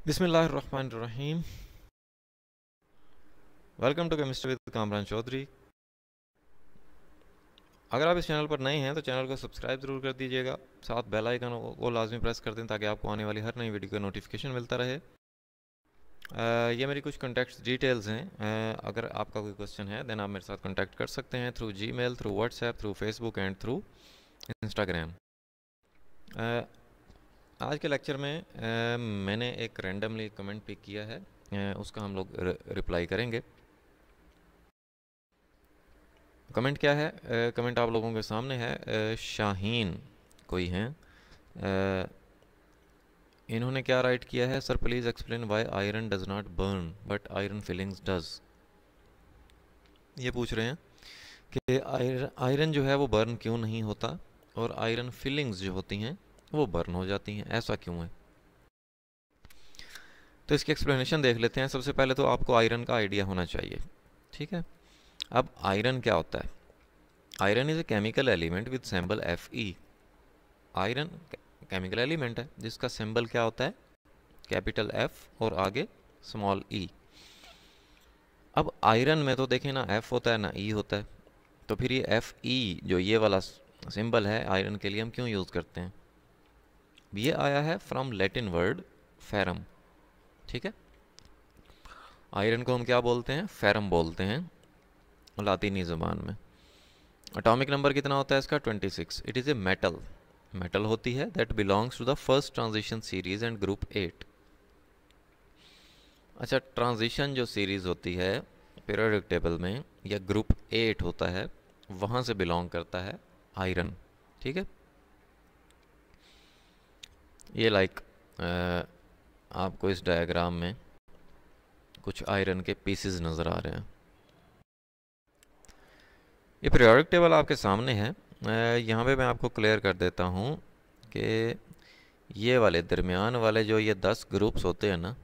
बिस्मिल्लाहिर्रहमानिर्रहीम। Welcome to chemistry with Kamran Chaudhry. अगर आप इस चैनल पर नए हैं तो चैनल को सब्सक्राइब ज़रूर कर दीजिएगा, साथ बेल आइकन को लाजमी प्रेस कर दें ताकि आपको आने वाली हर नई वीडियो का नोटिफिकेशन मिलता रहे। ये मेरी कुछ कॉन्टैक्ट डिटेल्स हैं। अगर आपका कोई क्वेश्चन है देन आप मेरे साथ कॉन्टैक्ट कर सकते हैं through Gmail, through WhatsApp, through Facebook and through Instagram. आज के लेक्चर में मैंने एक रैंडमली कमेंट पिक किया है, उसका हम लोग रिप्लाई करेंगे। कमेंट क्या है? कमेंट आप लोगों के सामने है। शाहीन कोई हैं, इन्होंने क्या राइट किया है? Sir please explain why iron does not burn but iron filings does. ये पूछ रहे हैं कि आयरन जो है वो बर्न क्यों नहीं होता और आयरन फिलिंग्स जो होती हैं वो बर्न हो जाती हैं, ऐसा क्यों है? तो इसकी एक्सप्लेनेशन देख लेते हैं। सबसे पहले तो आपको आयरन का आइडिया होना चाहिए, ठीक है। अब आयरन क्या होता है? Iron is a chemical element with symbol Fe। Iron chemical element है जिसका सिंबल क्या होता है? कैपिटल F और आगे स्मॉल e। अब आयरन में तो देखें ना F होता है ना E होता है, तो फिर ये Fe जो ये वाला सिंबल है आयरन के लिए हम क्यों यूज़ करते हैं? ये आया है फ्रॉम लैटिन वर्ड फेरम, ठीक है। आयरन को हम क्या बोलते हैं? फेरम बोलते हैं लातीनी ज़ुबान में। एटॉमिक नंबर कितना होता है इसका? 26। It is a metal, metal होती है that belongs to the first transition series and group 8। अच्छा, ट्रांजिशन जो सीरीज़ होती है पीरियोडिक टेबल में या ग्रुप 8 होता है, वहाँ से बिलोंग करता है आयरन, ठीक है। ये आपको इस डायग्राम में कुछ आयरन के पीसेस नज़र आ रहे हैं। ये पीरियोडिक टेबल आपके सामने है। यहाँ पे मैं आपको क्लियर कर देता हूँ कि ये वाले दरमियान वाले जो ये 10 ग्रुप्स होते हैं ना,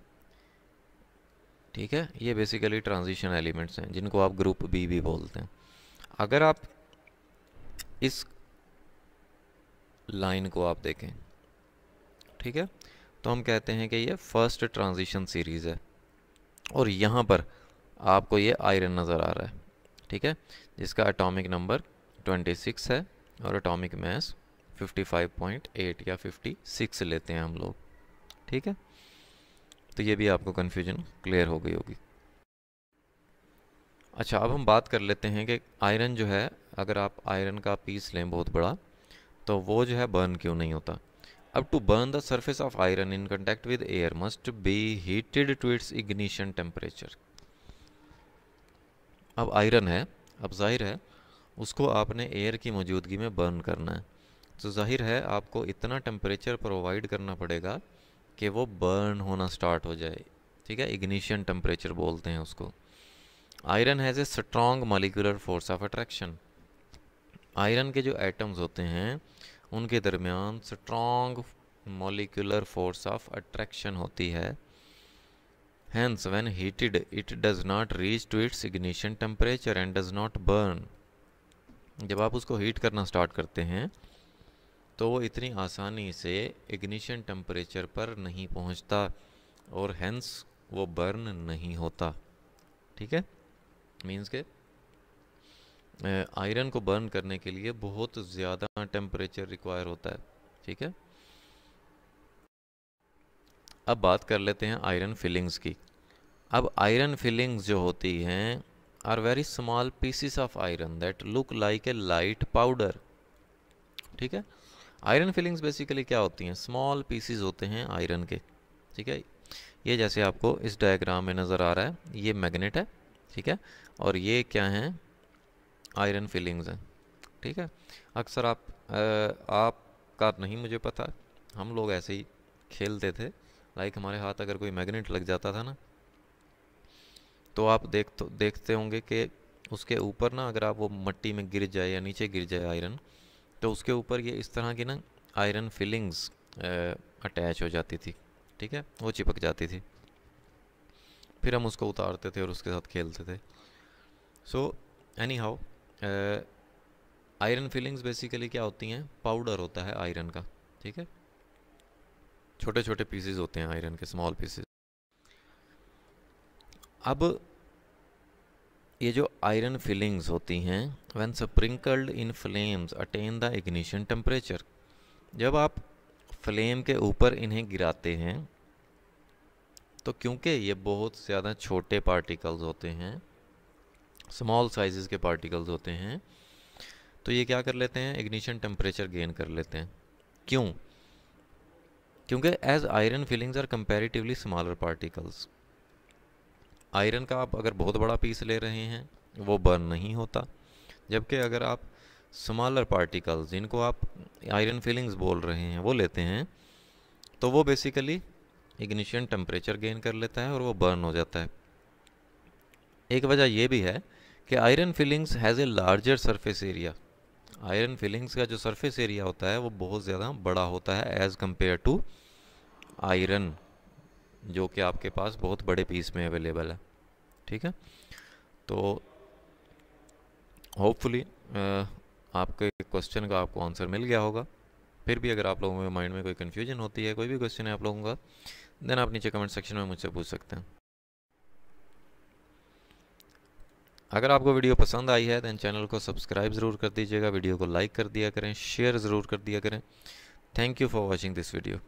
ठीक है, ये बेसिकली ट्रांजिशन एलिमेंट्स हैं जिनको आप ग्रुप बी भी बोलते हैं। अगर आप इस लाइन को आप देखें, ठीक है, तो हम कहते हैं कि ये फर्स्ट ट्रांजिशन सीरीज़ है और यहाँ पर आपको ये आयरन नज़र आ रहा है, ठीक है, जिसका एटॉमिक नंबर 26 है और एटॉमिक मास 55.8 या 56 लेते हैं हम लोग, ठीक है। तो ये भी आपको कन्फ्यूजन क्लियर हो गई होगी। अच्छा, अब हम बात कर लेते हैं कि आयरन जो है, अगर आप आयरन का पीस लें बहुत बड़ा, तो वो जो है बर्न क्यों नहीं होता। अब to burn the surface of iron in contact with air must be heated to its ignition temperature. अब आयरन है, अब जाहिर है उसको आपने एयर की मौजूदगी में बर्न करना है, तो जाहिर है आपको इतना टेम्परेचर प्रोवाइड करना पड़ेगा कि वो बर्न होना स्टार्ट हो जाए, ठीक है। इग्निशन टेम्परेचर बोलते हैं उसको। Iron has a strong molecular force of attraction. Iron के जो एटम्स होते हैं उनके दरमियान strong molecular force of attraction होती है। Hence, when heated, it does not reach to its ignition temperature and does not burn. जब आप उसको हीट करना स्टार्ट करते हैं तो वो इतनी आसानी से इग्निशन टेम्परेचर पर नहीं पहुंचता और हेंस वो बर्न नहीं होता, ठीक है। मीन्स के आयरन को बर्न करने के लिए बहुत ज़्यादा टेम्परेचर रिक्वायर होता है, ठीक है। अब बात कर लेते हैं आयरन फिलिंग्स की। अब आयरन फिलिंग्स जो होती हैं are very small pieces of iron that look like a light powder, ठीक है। आयरन फिलिंग्स बेसिकली क्या होती हैं? स्मॉल पीसीस होते हैं आयरन के, ठीक है। ये जैसे आपको इस डायग्राम में नज़र आ रहा है, ये मैग्नेट है, ठीक है, और ये क्या हैं? आयरन फिलिंग्स हैं, ठीक है। अक्सर आपका नहीं मुझे पता, हम लोग ऐसे ही खेलते थे, लाइक हमारे हाथ अगर कोई मैग्नेट लग जाता था ना, तो आप देखते होंगे कि उसके ऊपर ना, अगर आप वो मिट्टी में गिर जाए या नीचे गिर जाए आयरन, तो उसके ऊपर ये इस तरह की ना आयरन फिलिंग्स अटैच हो जाती थी, ठीक है, वो चिपक जाती थी। फिर हम उसको उतारते थे और उसके साथ खेलते थे। So any how, iron filings basically क्या होती हैं? पाउडर होता है आयरन का, ठीक है। छोटे छोटे पीसेस होते हैं आयरन के, स्मॉल पीसेस। अब ये जो आयरन फिलिंग्स होती हैं, when sprinkled in flames attain the ignition temperature, जब आप फ्लेम के ऊपर इन्हें गिराते हैं तो क्योंकि ये बहुत ज़्यादा छोटे पार्टिकल्स होते हैं, स्मॉल साइजेस के पार्टिकल्स होते हैं, तो ये क्या कर लेते हैं, इग्निशन टेम्परेचर गेन कर लेते हैं। क्यों? क्योंकि as iron filings are comparatively smaller particles, iron का आप अगर बहुत बड़ा पीस ले रहे हैं वो बर्न नहीं होता, जबकि अगर आप स्मॉलर पार्टिकल्स जिनको आप आयरन फिलिंग्स बोल रहे हैं वो लेते हैं तो वो बेसिकली इग्निशन टेम्परेचर गेन कर लेता है और वो बर्न हो जाता है। एक वजह ये भी है कि iron filings has a larger surface area, iron filings का जो सरफेस एरिया होता है वो बहुत ज़्यादा बड़ा होता है एज़ कम्पेयर टू आयरन, जो कि आपके पास बहुत बड़े पीस में अवेलेबल है। ठीक है, तो होपफुली आपके क्वेश्चन का आपको आंसर मिल गया होगा। फिर भी अगर आप लोगों के माइंड में कोई कन्फ्यूजन होती है, कोई भी क्वेश्चन है आप लोगों का, देन आप नीचे कमेंट सेक्शन में मुझसे पूछ सकते हैं। अगर आपको वीडियो पसंद आई है देन चैनल को सब्सक्राइब ज़रूर कर दीजिएगा, वीडियो को लाइक कर दिया करें, शेयर ज़रूर कर दिया करें। Thank you for watching this video.